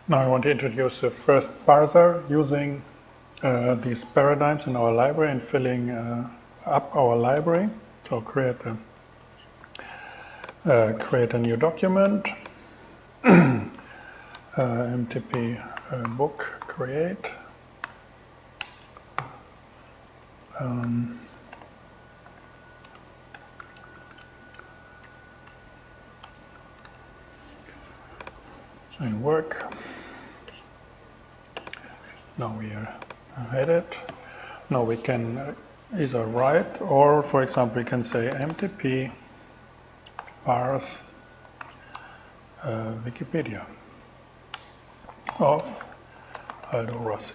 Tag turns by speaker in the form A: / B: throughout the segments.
A: Now I want to introduce the first parser using these paradigms in our library and filling up our library. So create a new document, mtp book create. And work. Now we are edit. Now we can either write or, for example, we can say mtp parse Wikipedia of Aldo Rossi.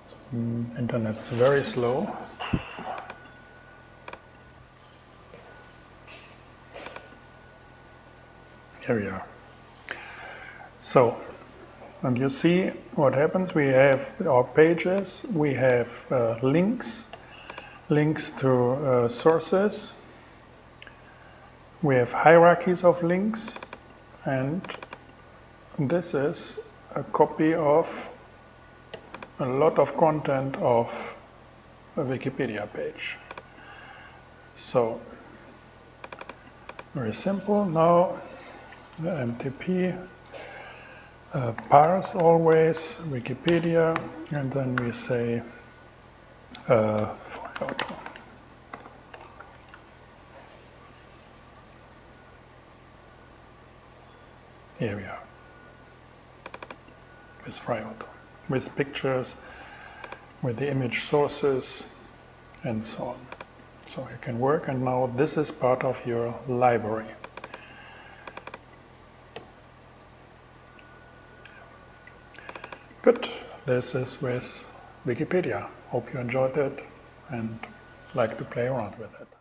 A: So, internet's very slow. Here we are. So, and you see what happens. We have our pages, we have links to sources, we have hierarchies of links, and this is a copy of a lot of content of a Wikipedia page. So, very simple. Now, the mtp parse always Wikipedia, and then we say file auto. Here we are with file auto, with pictures, with the image sources, and so on. So you can work, and now this is part of your library. Good. This is with Wikipedia. Hope you enjoyed it and like to play around with it.